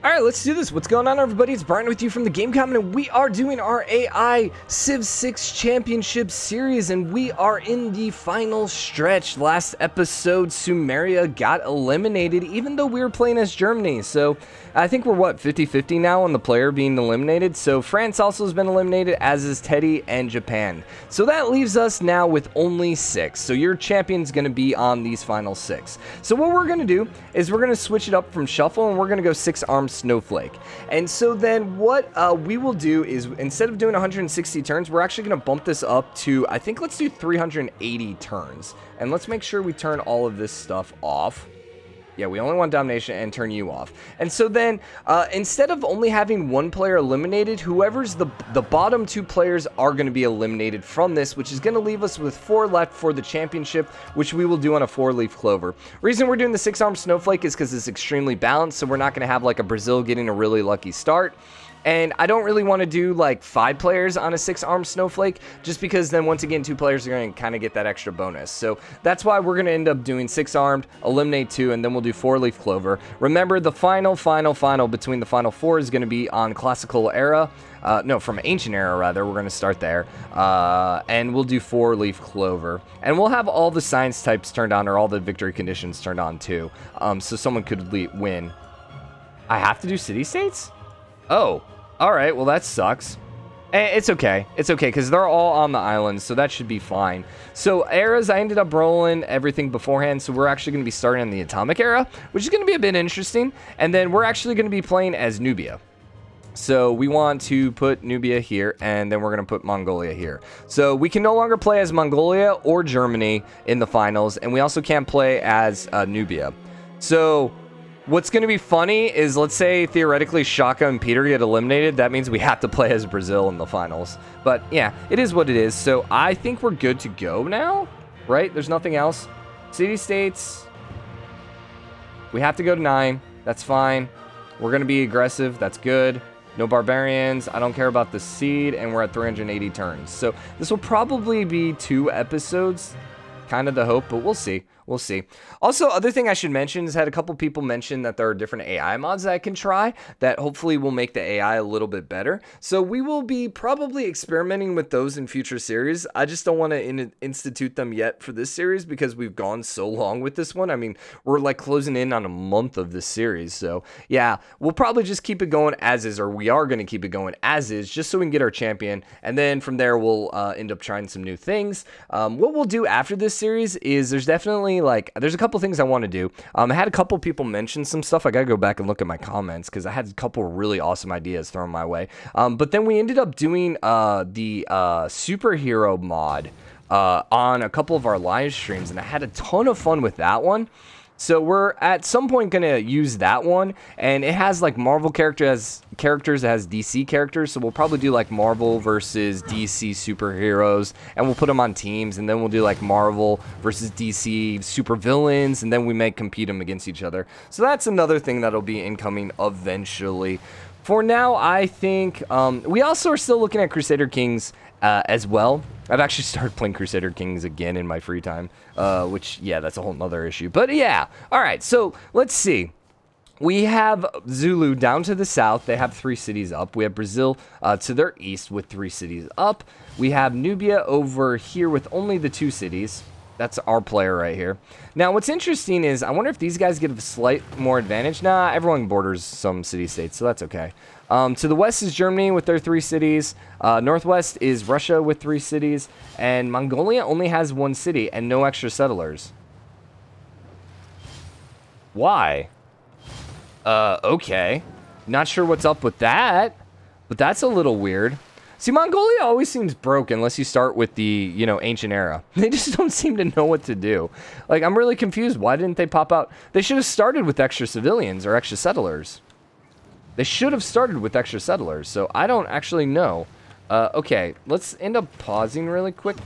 Alright, let's do this. What's going on, everybody? It's Brian with you from TheGameCommon, and we are doing our AI Civ 6 Championship Series, and we are in the final stretch. Last episode, Sumeria got eliminated, even though we were playing as Germany. So, I think we're, what, 50-50 now on the player being eliminated? So, France also has been eliminated, as is Teddy and Japan. So, that leaves us now with only 6. So, your champion's going to be on these final 6. So, what we're going to do is we're going to switch it up from Shuffle, and we're going to go 6 arms Snowflake. And so then what we will do is, instead of doing 160 turns, we're actually going to bump this up to, I think, let's do 380 turns. And let's make sure we turn all of this stuff off. Yeah, we only want domination and turn you off. And so then, instead of only having one player eliminated, whoever's the bottom 2 players are going to be eliminated from this, which is going to leave us with 4 left for the championship, which we will do on a 4-leaf clover. Reason we're doing the 6-arm snowflake is because it's extremely balanced, so we're not going to have like a Brazil getting a really lucky start. And I don't really want to do like 5 players on a 6-arm snowflake, just because then once again 2 players are going to kind of get that extra bonus. So that's why we're going to end up doing 6-armed, eliminate 2, and then we'll do 4-leaf clover. Remember, the final between the final 4 is going to be on classical era. No, from ancient era rather. We're going to start there, and we'll do 4-leaf clover, and we'll have all the science types turned on, or all the victory conditions turned on too, so someone could win. I have to do city-states? Oh. Alright, well that sucks. It's okay. It's okay, because they're all on the islands, so that should be fine. So, eras, I ended up rolling everything beforehand, so we're actually going to be starting in the atomic era, which is going to be a bit interesting. And then we're actually going to be playing as Nubia. So, we want to put Nubia here, and then we're going to put Mongolia here. So, we can no longer play as Mongolia or Germany in the finals, and we also can't play as Nubia. So, what's going to be funny is, let's say, theoretically, Shaka and Peter get eliminated. That means we have to play as Brazil in the finals. But, yeah, it is what it is. So, I think we're good to go now, right? There's nothing else. City-states. We have to go to 9. That's fine. We're going to be aggressive. That's good. No barbarians. I don't care about the seed. And we're at 380 turns. So, this will probably be 2 episodes. Kind of the hope, but we'll see. We'll see. Also, other thing I should mention is, had a couple people mention that there are different AI mods that I can try that hopefully will make the AI a little bit better. So we will be probably experimenting with those in future series. I just don't want to institute them yet for this series because we've gone so long with this one. I mean, we're like closing in on a month of this series. So yeah, we'll probably just keep it going as is, or we are going to keep it going as is, just so we can get our champion. And then from there, we'll end up trying some new things. What we'll do after this series is there's definitely there's a couple things I want to do. I had a couple people mention some stuff. I gotta go back and look at my comments because I had a couple really awesome ideas thrown my way. But then we ended up doing the superhero mod on a couple of our live streams, and I had a ton of fun with that one. So we're at some point going to use that one, and it has like Marvel characters, it has DC characters, so we'll probably do like Marvel versus DC superheroes, and we'll put them on teams, and then we'll do like Marvel versus DC supervillains, and then we may compete them against each other. So that's another thing that'll be incoming eventually. For now, I think we also are still looking at Crusader Kings as well. I've actually started playing Crusader Kings again in my free time, which, yeah, that's a whole nother issue. But, yeah, all right, so let's see. We have Zulu down to the south. They have 3 cities up. We have Brazil to their east with 3 cities up. We have Nubia over here with only the 2 cities. That's our player right here. Now, what's interesting is, I wonder if these guys get a slight more advantage. Nah, everyone borders some city-states, so that's okay. To the west is Germany with their 3 cities. Northwest is Russia with 3 cities. And Mongolia only has 1 city and no extra settlers. Why? Okay. Not sure what's up with that, but that's a little weird. See, Mongolia always seems broke unless you start with the, you know, ancient era. They just don't seem to know what to do. Like, I'm really confused. Why didn't they pop out? They should have started with extra civilians or extra settlers. They should have started with extra settlers, so I don't actually know. Okay, let's end up pausing really quick.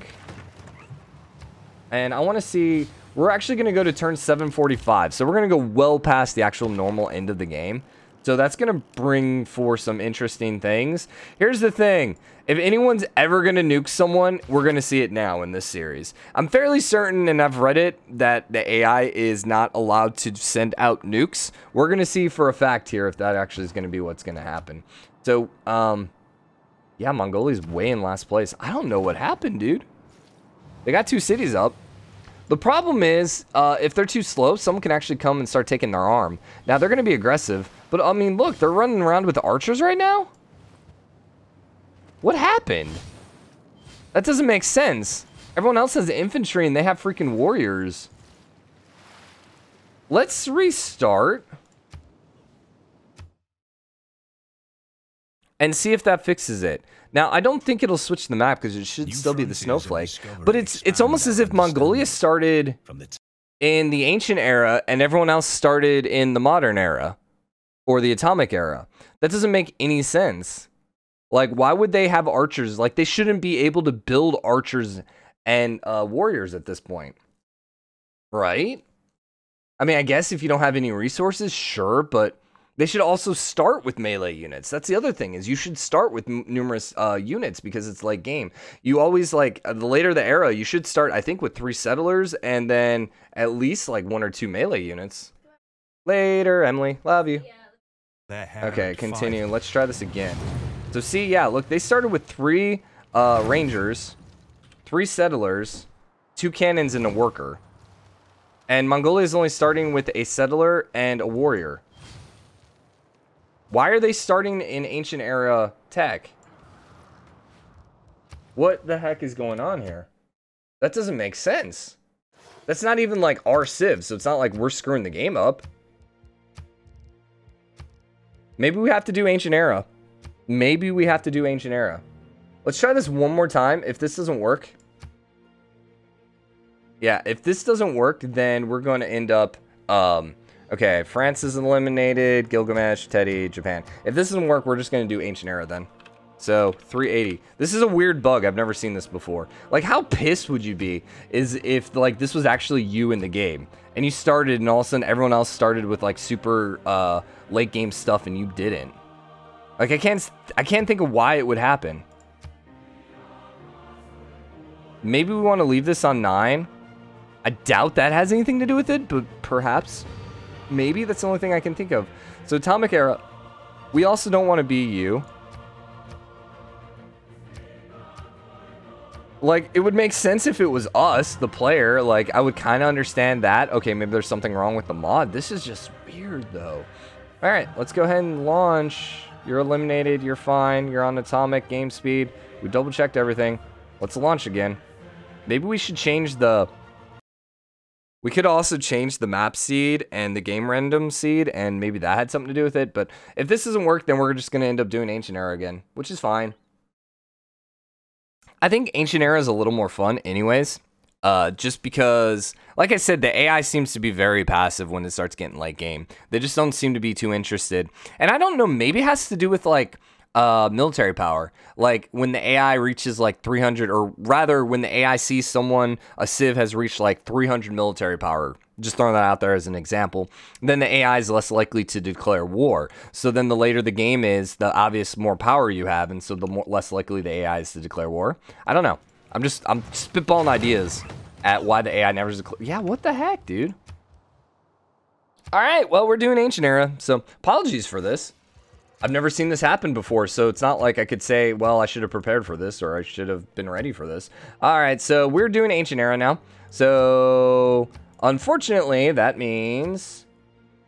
And I want to see... We're actually going to go to turn 745, so we're going to go well past the actual normal end of the game So that's going to bring for some interesting things. Here's the thing. If anyone's ever going to nuke someone, we're going to see it now in this series. I'm fairly certain, and I've read it, that the AI is not allowed to send out nukes. We're going to see for a fact here if that actually is going to be what's going to happen. So, yeah, Mongolia's way in last place. I don't know what happened, dude. They got 2 cities up. The problem is, if they're too slow, someone can actually come and start taking their arm. Now, they're going to be aggressive, but, I mean, look, they're running around with archers right now? What happened? That doesn't make sense. Everyone else has infantry, and they have freaking warriors. Let's restart. And see if that fixes it. Now, I don't think it'll switch the map because it should still be the snowflake. But it's almost as if Mongolia started in the ancient era and everyone else started in the modern era or the atomic era. That doesn't make any sense. Like, why would they have archers? Like, they shouldn't be able to build archers and warriors at this point. Right? I mean, I guess if you don't have any resources, sure, but they should also start with melee units. That's the other thing, is you should start with numerous units because it's late game. You always, like, the later the era, you should start, I think, with 3 settlers and then at least, like, 1 or 2 melee units. Later, Emily. Love you. Okay, continue. Let's try this again. So, see, yeah, look, they started with 3 rangers, 3 settlers, 2 cannons, and a worker. And Mongolia is only starting with a settler and a warrior. Why are they starting in ancient era tech? What the heck is going on here? That doesn't make sense. That's not even like our civs, so it's not like we're screwing the game up. Maybe we have to do ancient era. Maybe we have to do ancient era. Let's try this one more time. If this doesn't work. Yeah, if this doesn't work, then we're going to end up... Okay, France is eliminated, Gilgamesh, Teddy, Japan. If this doesn't work, we're just going to do Ancient Era then. So, 380. This is a weird bug. I've never seen this before. Like, how pissed would you be is if, like, this was actually you in the game. And you started, and all of a sudden, everyone else started with, like, super late game stuff, and you didn't. Like, I can't think of why it would happen. Maybe we want to leave this on 9. I doubt that has anything to do with it, but perhaps... Maybe that's the only thing I can think of. So Atomic Era, we also don't want to be you. Like, it would make sense if it was us, the player. Like, I would kind of understand that. Okay, maybe there's something wrong with the mod. This is just weird, though. All right, let's go ahead and launch. You're eliminated. You're fine. You're on atomic game speed. We double-checked everything. Let's launch again. Maybe we should change the... We could also change the map seed and the game random seed, and maybe that had something to do with it. But if this doesn't work, then we're just going to end up doing Ancient Era again, which is fine. I think Ancient Era is a little more fun anyways, just because, like I said, the AI seems to be very passive when it starts getting late game. They just don't seem to be too interested. And I don't know, maybe it has to do with, like, military power. Like, when the AI reaches like 300, or rather when the AI sees someone, a civ has reached like 300 military power, just throwing that out there as an example, then the AI is less likely to declare war. So then the later the game is, the obvious more power you have, and so the less likely the AI is to declare war. I don't know. I'm spitballing ideas at why the AI never declares. Yeah, what the heck, dude? All right, well, we're doing Ancient Era, so apologies for this. I've never seen this happen before, so it's not like I could say, well, I should have prepared for this, or I should have been ready for this. All right, so we're doing Ancient Era now. So, unfortunately, that means...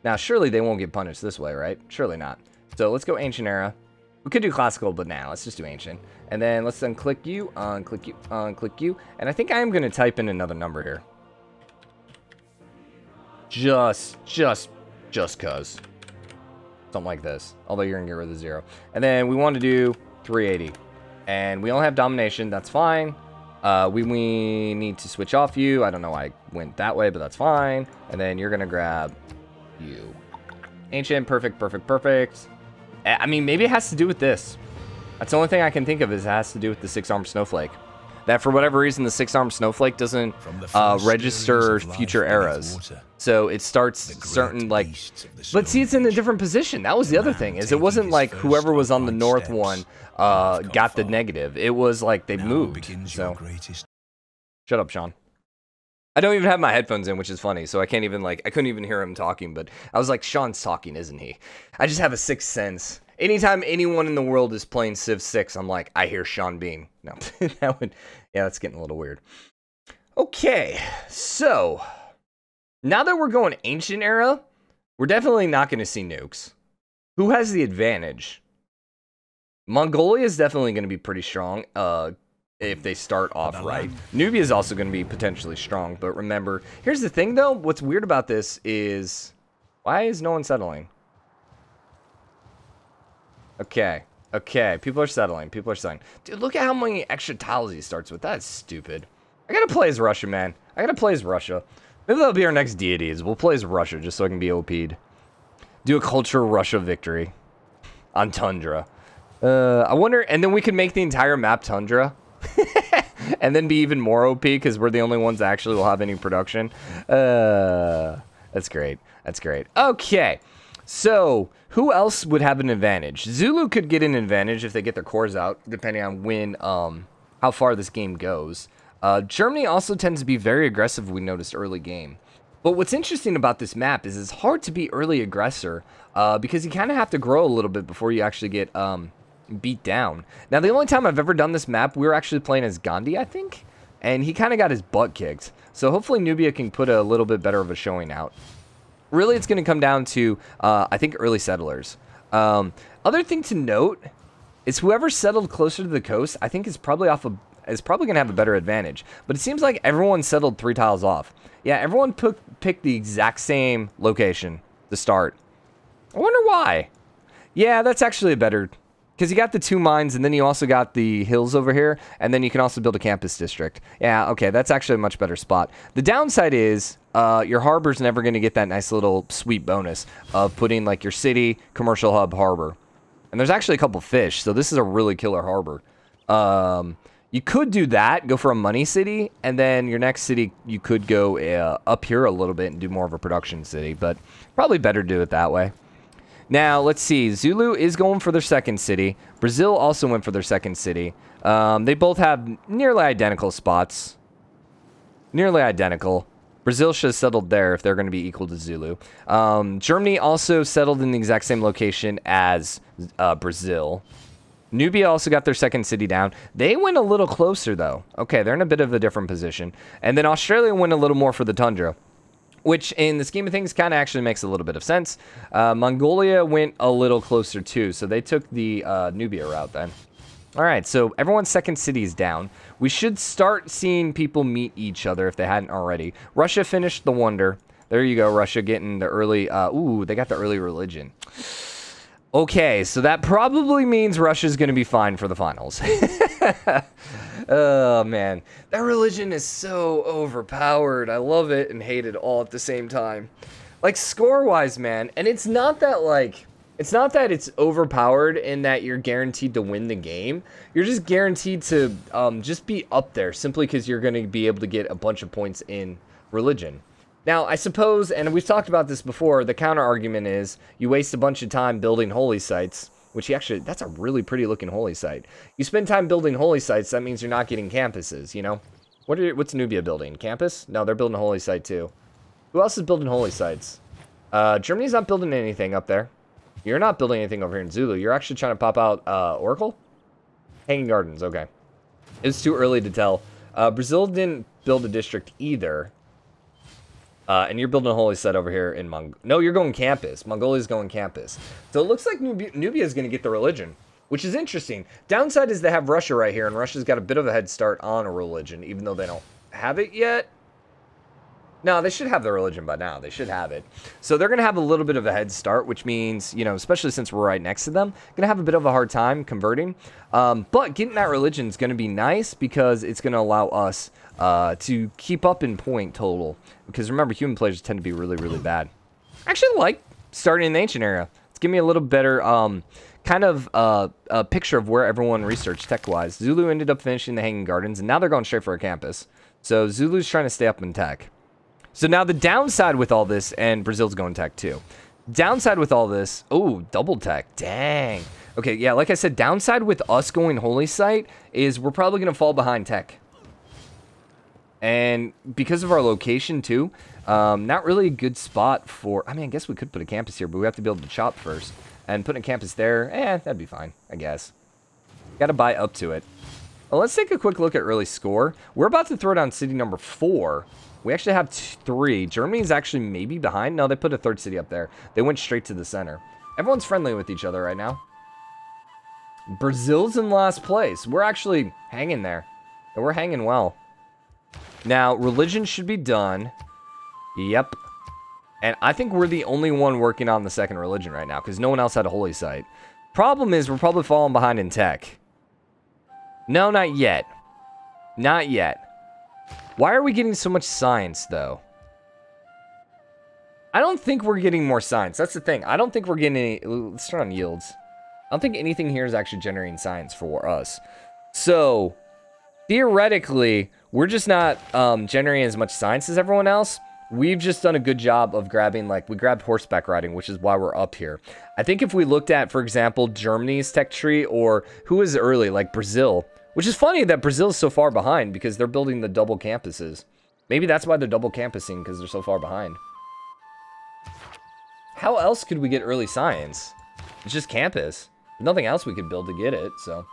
Now, surely they won't get punished this way, right? Surely not. So, let's go Ancient Era. We could do Classical, but now, let's just do Ancient. And then, let's unclick you, unclick you, unclick you. And I think I am going to type in another number here. Just cuz. Something like this. Although you're going to get rid of the 0. And then we want to do 380. And we only have domination. That's fine. We need to switch off you. I don't know why I went that way, but that's fine. And then you're going to grab you. Ancient. Perfect, perfect, perfect. I mean, maybe it has to do with this. That's the only thing I can think of is it has to do with the 6-armed snowflake. that for whatever reason the 6-armed snowflake doesn't register future eras. So it starts certain, like, but see, it's in a different position. That was the other thing, is it wasn't like whoever was on the north one got the negative. It was like they moved. So shut up, Sean. I don't even have my headphones in, which is funny, so I can't even, like, I couldn't even hear him talking, but I was like, Sean's talking, isn't he? I just have a sixth sense. Anytime anyone in the world is playing Civ 6, I'm like, I hear Sean Bean. No, that would, yeah, that's getting a little weird. Okay, so now that we're going ancient era, we're definitely not going to see nukes. Who has the advantage? Mongolia is definitely going to be pretty strong if they start off right. Nubia is also going to be potentially strong, but remember, here's the thing though, what's weird about this is, why is no one settling? Okay, okay, people are settling, people are settling. Dude, look at how many extra tiles he starts with. That's stupid. I gotta play as Russia, man. I gotta play as Russia. Maybe that'll be our next deities. We'll play as Russia just so I can be OP'd. Do a culture Russia victory on Tundra. I wonder, and then we could make the entire map Tundra. And then be even more OP because we're the only ones that actually will have any production. That's great. That's great. Okay. So, who else would have an advantage? Zulu could get an advantage if they get their cores out, depending on when, how far this game goes. Germany also tends to be very aggressive, we noticed early game. But what's interesting about this map is it's hard to be early aggressor, because you kind of have to grow a little bit before you actually get, beat down. Now, the only time I've ever done this map, we were actually playing as Gandhi, I think, and he kind of got his butt kicked. So hopefully Nubia can put a little bit better of a showing out. Really, it's going to come down to, I think, early settlers. Other thing to note is whoever settled closer to the coast, I think is probably going to have a better advantage. But it seems like everyone settled 3 tiles off. Yeah, everyone picked the exact same location to start. I wonder why. Yeah, that's actually a better, because you got the 2 mines, and then you also got the hills over here, and then you can also build a campus district. Yeah, okay, that's actually a much better spot. The downside is your harbor's never going to get that nice little sweet bonus of putting, like, your city, commercial hub, harbor. And there's actually a couple fish, so this is a really killer harbor. You could do that, go for a money city, and then your next city, you could go up here a little bit and do more of a production city, but probably better to do it that way. Now, let's see. Zulu is going for their second city. Brazil also went for their second city. They both have nearly identical spots. Nearly identical. Brazil should have settled there if they're going to be equal to Zulu. Germany also settled in the exact same location as Brazil. Nubia also got their second city down. They went a little closer, though. Okay, they're in a bit of a different position. And then Australia went a little more for the tundra, which in the scheme of things kind of actually makes a little bit of sense. Mongolia went a little closer too, so they took the Nubia route then. All right, so everyone's second city is down. We should start seeing people meet each other if they hadn't already. Russia finished the wonder. There you go, Russia getting the early, ooh, they got the early religion. Okay, so that probably means Russia's going to be fine for the finals. Oh, man. That religion is so overpowered. I love it and hate it all at the same time. Like, score-wise, man, and it's not that, like, it's not that it's overpowered in that you're guaranteed to win the game. You're just guaranteed to just be up there simply because you're going to be able to get a bunch of points in religion. Now, I suppose, and we've talked about this before, the counter-argument is you waste a bunch of time building holy sites, which actually, that's a really pretty-looking holy site. You spend time building holy sites, that means you're not getting campuses, you know? What's Nubia building? Campus? No, they're building a holy site, too. Who else is building holy sites? Germany's not building anything up there. You're not building anything over here in Zulu. You're actually trying to pop out Oracle? Hanging Gardens, okay. It's too early to tell. Brazil didn't build a district either. And you're building a holy site over here in No, you're going campus. Mongolia's going campus. So it looks like Nubia is going to get the religion, which is interesting. Downside is they have Russia right here, and Russia's got a bit of a head start on a religion, even though they don't have it yet. No, they should have the religion by now. They should have it. So they're going to have a little bit of a head start, which means, you know, especially since we're right next to them, going to have a bit of a hard time converting. But getting that religion is going to be nice because it's going to allow us to keep up in point total. Because remember, human players tend to be really, really bad. I actually like starting in the ancient era. give me a little better kind of a picture of where everyone researched tech-wise. Zulu ended up finishing the Hanging Gardens, and now they're going straight for a campus. So Zulu's trying to stay up in tech. So now the downside with all this, and Brazil's going tech too. Downside with all this, oh, double tech, dang. Okay, yeah, like I said, downside with us going Holy Site is we're probably going to fall behind tech. And because of our location too, not really a good spot for, I mean, I guess we could put a campus here, but we have to be able to chop first. And putting a campus there, that'd be fine, I guess. Got to buy up to it. Well, let's take a quick look at early score. We're about to throw down city number 4. We actually have 3. Germany's actually maybe behind. No, they put a 3rd city up there. They went straight to the center. Everyone's friendly with each other right now. Brazil's in last place. We're actually hanging there. And we're hanging well. Now, religion should be done. Yep. And I think we're the only one working on the second religion right now, because no one else had a holy site. Problem is, we're probably falling behind in tech. No, not yet. Not yet. Why are we getting so much science, though? I don't think we're getting more science. That's the thing. I don't think we're getting any... Let's turn on yields. I don't think anything here is actually generating science for us. So, theoretically, we're just not generating as much science as everyone else. We've just done a good job of grabbing, like, we grabbed horseback riding, which is why we're up here. I think if we looked at, for example, Germany's tech tree, or who is early, like Brazil, which is funny that Brazil is so far behind because they're building the double campuses. Maybe that's why they're double campusing, because they're so far behind. How else could we get early science? It's just campus. There's nothing else we could build to get it, so.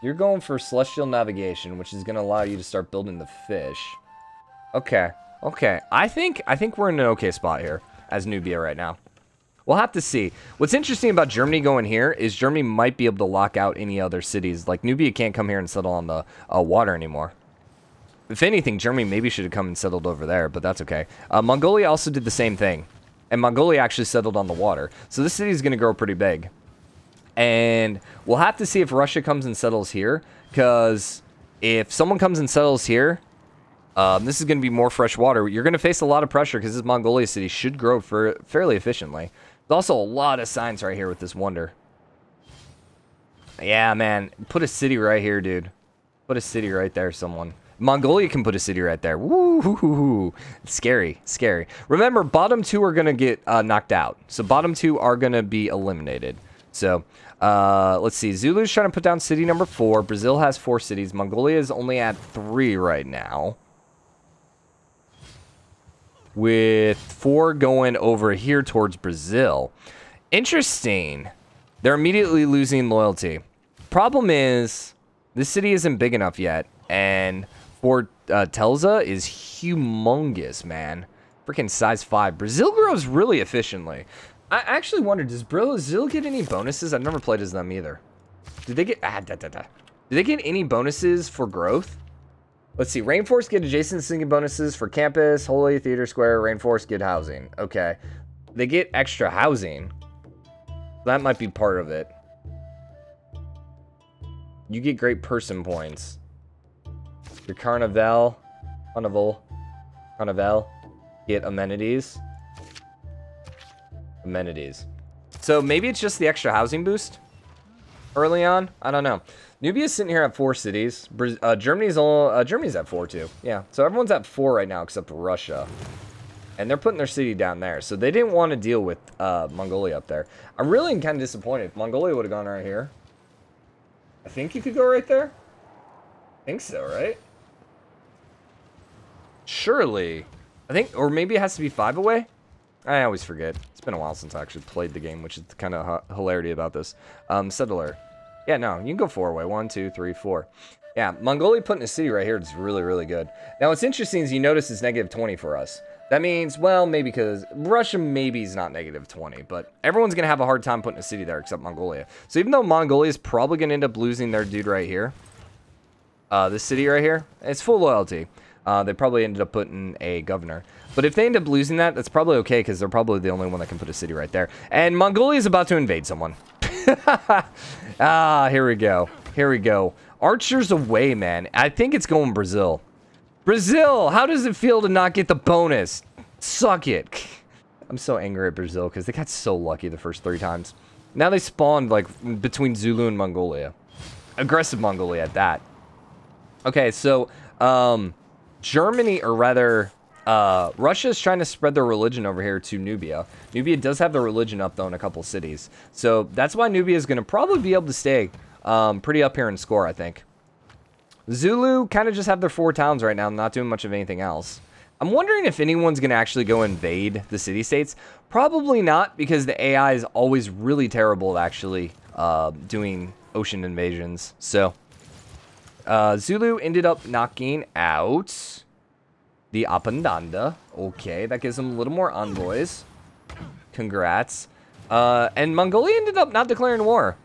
You're going for celestial navigation, which is going to allow you to start building the fish. Okay, okay. I think we're in an okay spot here as Nubia right now. We'll have to see. What's interesting about Germany going here is Germany might be able to lock out any other cities. Like, Nubia can't come here and settle on the water anymore. If anything, Germany maybe should have come and settled over there, but that's okay. Mongolia also did the same thing. And Mongolia actually settled on the water. So this city is going to grow pretty big. And we'll have to see if Russia comes and settles here. Because if someone comes and settles here... this is going to be more fresh water. You're going to face a lot of pressure because this Mongolia city should grow fairly efficiently. There's also a lot of science right here with this wonder. Yeah, man. Put a city right here, dude. Put a city right there, someone. Mongolia can put a city right there. Woo-hoo-hoo-hoo. Scary, scary. Remember, bottom 2 are going to get knocked out. So bottom 2 are going to be eliminated. So, let's see. Zulu's trying to put down city number 4. Brazil has 4 cities. Mongolia is only at 3 right now. With 4 going over here towards Brazil. Interesting. They're immediately losing loyalty. Problem is, this city isn't big enough yet. And Fort Telza is humongous, man. Freaking size 5. Brazil grows really efficiently. I actually wonder, does Brazil get any bonuses? I've never played as them either. Did they get... Did they get any bonuses for growth? Let's see. Rainforest get adjacent singing bonuses for campus, Holy Theater Square. Rainforest get housing. Okay. They get extra housing. That might be part of it. You get great person points. Your Carnival. Get amenities. Amenities. So maybe it's just the extra housing boost early on. I don't know. Nubia's sitting here at 4 cities. Germany's at 4 too. Yeah, so everyone's at 4 right now except Russia. And they're putting their city down there. So they didn't want to deal with Mongolia up there. I'm really kind of disappointed. If Mongolia would have gone right here. I think you could go right there. I think so, right? Surely. I think, or maybe it has to be 5 away. I always forget. It's been a while since I actually played the game, which is kind of hilarity about this. Settler. Yeah, no, you can go 4 away. 1, 2, 3, 4. Yeah, Mongolia putting a city right here is really, really good. Now, what's interesting is you notice it's -20 for us. That means, well, maybe because Russia maybe is not -20, but everyone's going to have a hard time putting a city there except Mongolia. So even though Mongolia is probably going to end up losing their dude right here, this city right here, it's full loyalty. They probably ended up putting a governor. But if they end up losing that, that's probably okay because they're probably the only one that can put a city right there. And Mongolia is about to invade someone. Here we go. Here we go. Archers away, man. I think it's going Brazil. Brazil, how does it feel to not get the bonus? Suck it. I'm so angry at Brazil because they got so lucky the first 3 times. Now they spawned, like, between Zulu and Mongolia. Aggressive Mongolia at that. Okay, so, Germany, or rather, Russia is trying to spread their religion over here to Nubia. Nubia does have their religion up, though, in a couple cities. So that's why Nubia is going to probably be able to stay pretty up here in score, I think. Zulu kind of just have their 4 towns right now, not doing much of anything else. I'm wondering if anyone's going to actually go invade the city-states. Probably not, because the AI is always really terrible at actually doing ocean invasions. So, Zulu ended up knocking out the Apandanda. Okay, that gives them a little more envoys. Congrats. And Mongolia ended up not declaring war.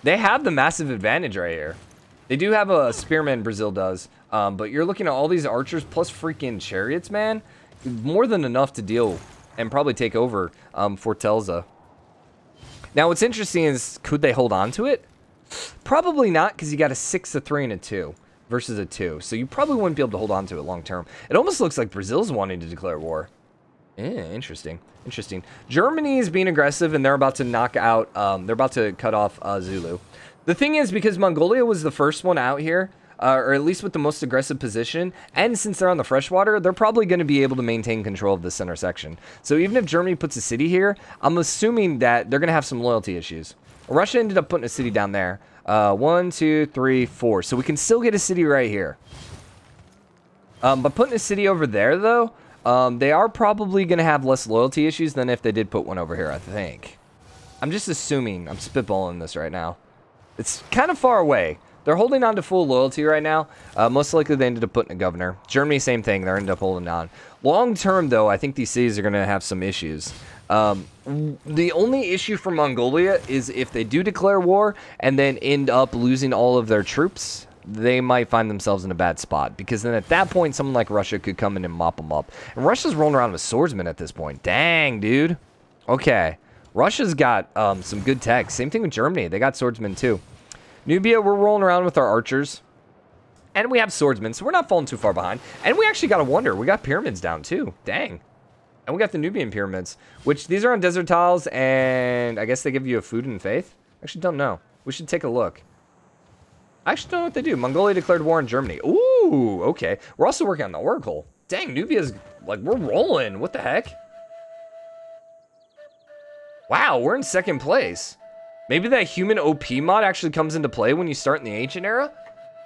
They have the massive advantage right here. They do have a spearman, Brazil does. But you're looking at all these archers plus freaking chariots, man. More than enough to deal and probably take over Fortaleza. Now, what's interesting is, could they hold on to it? Probably not, because you got a 6, a 3, and a 2 versus a 2. So you probably wouldn't be able to hold on to it long term. It almost looks like Brazil's wanting to declare war. Interesting. Interesting. Germany is being aggressive, and they're about to knock out, they're about to cut off Zulu. The thing is, because Mongolia was the first one out here, or at least with the most aggressive position, and since they're on the freshwater, they're probably going to be able to maintain control of the center section. So even if Germany puts a city here, I'm assuming that they're going to have some loyalty issues. Russia ended up putting a city down there. 1, 2, 3, 4. So we can still get a city right here. But putting a city over there, though, they are probably going to have less loyalty issues than if they did put one over here, I think. I'm just assuming. I'm spitballing this right now. It's kind of far away. They're holding on to full loyalty right now. Most likely they ended up putting a governor. Germany, same thing. They're ended up holding on. Long term, though, I think these cities are going to have some issues. The only issue for Mongolia is if they do declare war and then end up losing all of their troops, they might find themselves in a bad spot. Because then at that point, someone like Russia could come in and mop them up. And Russia's rolling around with swordsmen at this point. Dang, dude. Okay. Russia's got some good tech. Same thing with Germany. They got swordsmen, too. Nubia, we're rolling around with our archers. And we have swordsmen, so we're not falling too far behind. And we actually got a wonder. We got pyramids down, too. Dang. And we got the Nubian pyramids, which these are on desert tiles, and I guess they give you a food and faith? Actually, don't know. We should take a look. I actually don't know what they do. Mongolia declared war on Germany. Ooh, okay. We're also working on the Oracle. Dang, Nubia's, like, we're rolling. What the heck? Wow, we're in 2nd place. Maybe that human OP mod actually comes into play when you start in the ancient era?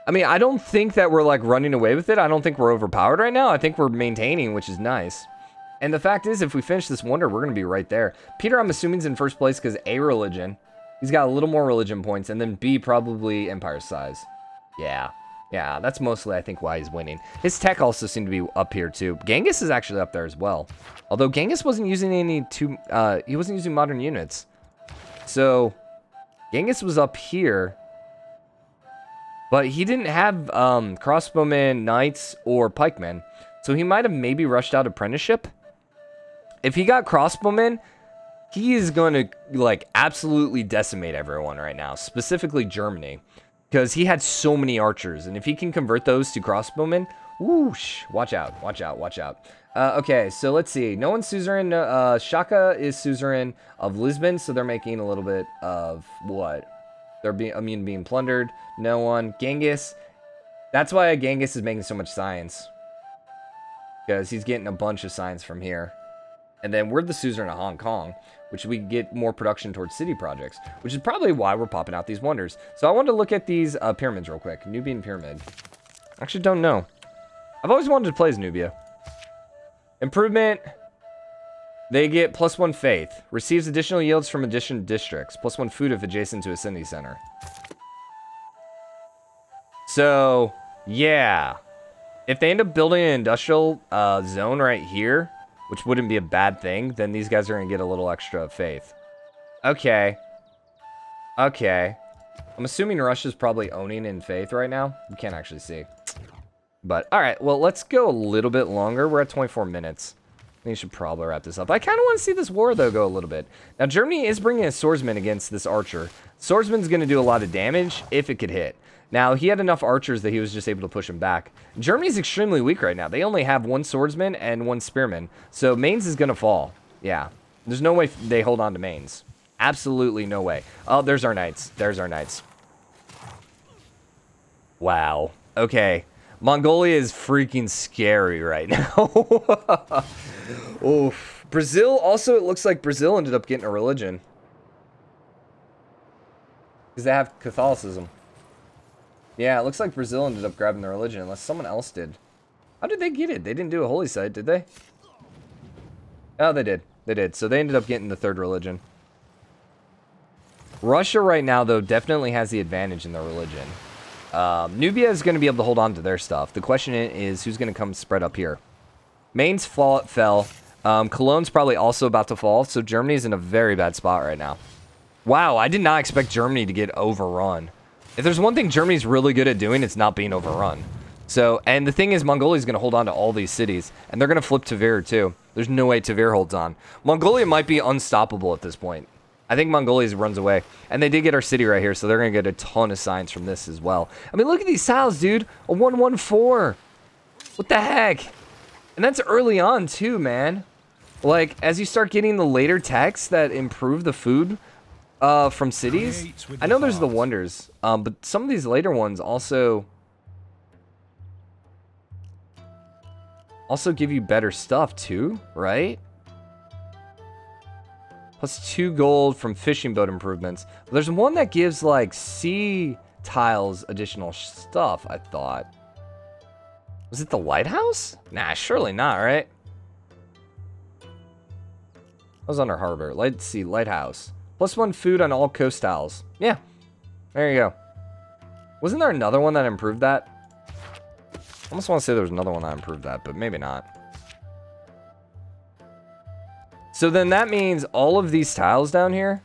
I mean, I don't think that we're, like, running away with it. I don't think we're overpowered right now. I think we're maintaining, which is nice. And the fact is, if we finish this wonder, we're going to be right there. Peter, I'm assuming, is in 1st place because A, religion. He's got a little more religion points. And then B, probably empire size. Yeah. Yeah, that's mostly, I think, why he's winning. His tech also seemed to be up here, too. Genghis is actually up there as well. Although Genghis wasn't using he wasn't using modern units. So, Genghis was up here. But he didn't have crossbowmen, knights, or pikemen. So he might have maybe rushed out apprenticeship. If he got crossbowmen, he is going to, like, absolutely decimate everyone right now. Specifically Germany. Because he had so many archers. And if he can convert those to crossbowmen, whoosh, watch out, watch out, watch out. Okay, so let's see. No one's suzerain. Shaka is suzerain of Lisbon. So they're making a little bit of what? They're immune to being plundered. No one. Genghis. That's why Genghis is making so much science. Because he's getting a bunch of science from here. And then we're the suzerain of Hong Kong, which we get more production towards city projects, which is probably why we're popping out these wonders. So I wanted to look at these pyramids real quick. Nubian pyramid. Actually, don't know. I've always wanted to play as Nubia. Improvement. They get +1 faith. Receives additional yields from additional districts. +1 food if adjacent to a city center. So, yeah. If they end up building an industrial zone right here, which wouldn't be a bad thing, then these guys are going to get a little extra faith. Okay. Okay. I'm assuming Russia's probably owning in faith right now. We can't actually see. But, alright, well, let's go a little bit longer. We're at 24 minutes. I think we should probably wrap this up. I kind of want to see this war, though, go a little bit. Now, Germany is bringing a swordsman against this archer. Swordsman's going to do a lot of damage if it could hit. Now, he had enough archers that he was just able to push him back. Germany's extremely weak right now. They only have 1 swordsman and 1 spearman. So Mainz is going to fall. Yeah. There's no way they hold on to Mainz. Absolutely no way. Oh, there's our knights. There's our knights. Wow. Okay. Mongolia is freaking scary right now. Oof. Brazil, also, it looks like Brazil ended up getting a religion. Because they have Catholicism. Yeah, it looks like Brazil ended up grabbing the religion, unless someone else did. How did they get it? They didn't do a holy site, did they? Oh, they did. They did. So they ended up getting the 3rd religion. Russia right now, though, definitely has the advantage in their religion. Nubia is going to be able to hold on to their stuff. The question is, who's going to come spread up here? Mainz fell. Cologne's probably also about to fall, so Germany's in a very bad spot right now. Wow, I did not expect Germany to get overrun. If there's one thing Germany's really good at doing, it's not being overrun. So, and the thing is, Mongolia's going to hold on to all these cities, and they're going to flip Tver too. There's no way Tver holds on. Mongolia might be unstoppable at this point. I think Mongolia runs away. And they did get our city right here, so they're going to get a ton of signs from this as well. I mean, look at these tiles, dude. A 114. What the heck? And that's early on too, man. Like, as you start getting the later texts that improve the food from cities. I know there's the wonders, but some of these later ones also give you better stuff too, right? Plus 2 gold from fishing boat improvements. There's one that gives like sea tiles additional stuff, I thought. Was it the lighthouse? Nah, surely not, right? That was under harbor. Let's see, lighthouse. Plus 1 food on all coast tiles. Yeah, there you go. Wasn't there another one that improved that? I almost want to say there was another one that improved that, but maybe not. So then that means all of these tiles down here,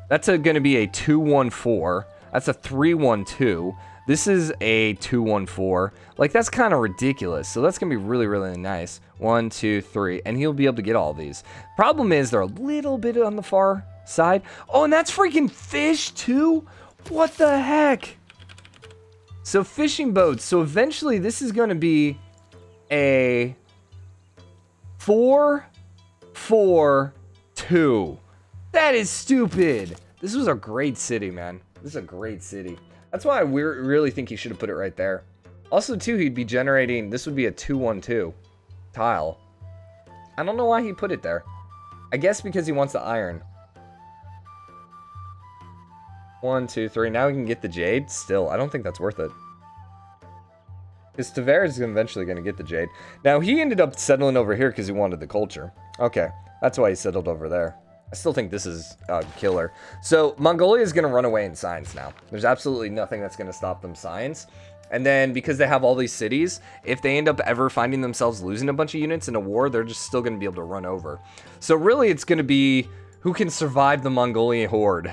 that's going to be a 214. That's a 312. This is a 214. Like, that's kind of ridiculous. So that's going to be really, really nice. 1, 2, 3. And he'll be able to get all these. Problem is, they're a little bit on the far side. Oh, and that's freaking fish too? What the heck? So fishing boats. So eventually this is going to be a 4-4-2. That is stupid. This was a great city, man. This is a great city. That's why I really think he should have put it right there. Also, too, he'd be generating... This would be a 2-1-2 tile. I don't know why he put it there. I guess because he wants the iron. 1, 2, 3. Now we can get the jade. Still, I don't think that's worth it. Because Tver is eventually going to get the jade. Now, he ended up settling over here because he wanted the culture. Okay, that's why he settled over there. I still think this is killer. So, Mongolia is going to run away in science now. There's absolutely nothing that's going to stop them science. And then, because they have all these cities, if they end up ever finding themselves losing a bunch of units in a war, they're just still going to be able to run over. So, really, it's going to be who can survive the Mongolian horde.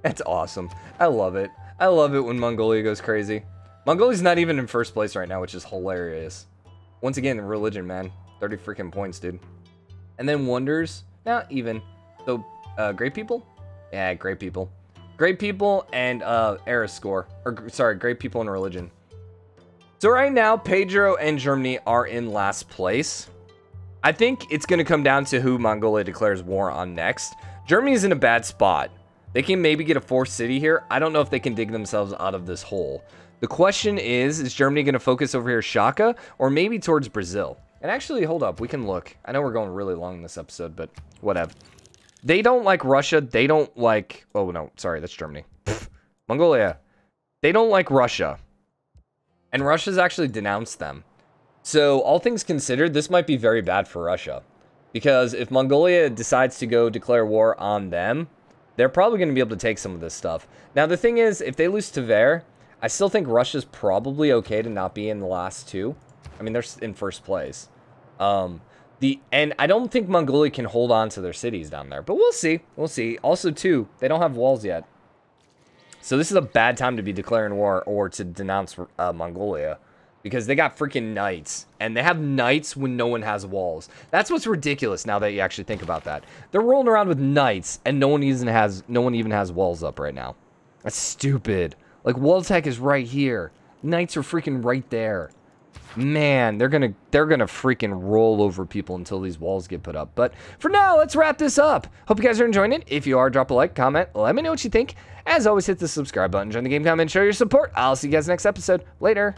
That's awesome. I love it. I love it when Mongolia goes crazy. Mongolia's not even in first place right now, which is hilarious. Once again, religion, man. 30 freaking points, dude. And then wonders. Not even. So, great people? Yeah, great people. Great people and era score. Or, sorry, great people and religion. So right now, Pedro and Germany are in last place. I think it's going to come down to who Mongolia declares war on next. Germany's in a bad spot. They can maybe get a 4th city here. I don't know if they can dig themselves out of this hole. The question is Germany going to focus over here Shaka or maybe towards Brazil? And actually, hold up. We can look. I know we're going really long in this episode, but whatever. They don't like Russia. They don't like... Oh, no. Sorry, that's Germany. Mongolia. They don't like Russia. And Russia's actually denounced them. So, all things considered, this might be very bad for Russia. Because if Mongolia decides to go declare war on them, they're probably going to be able to take some of this stuff. Now, the thing is, if they lose Tver, I still think Russia's probably okay to not be in the last 2. I mean, they're in first place. And I don't think Mongolia can hold on to their cities down there. But we'll see. We'll see. Also, too, they don't have walls yet. So this is a bad time to be declaring war or to denounce Mongolia. Because they got freaking knights. And they have knights when no one has walls. That's what's ridiculous now that you actually think about that. They're rolling around with knights and no one even has walls up right now. That's stupid. Like, wall tech is right here. Knights are freaking right there. Man, they're gonna freaking roll over people until these walls get put up. But for now, let's wrap this up. Hope you guys are enjoying it. If you are, drop a like, comment, let me know what you think. As always, hit the subscribe button, join the game comment, show your support. I'll see you guys next episode. Later.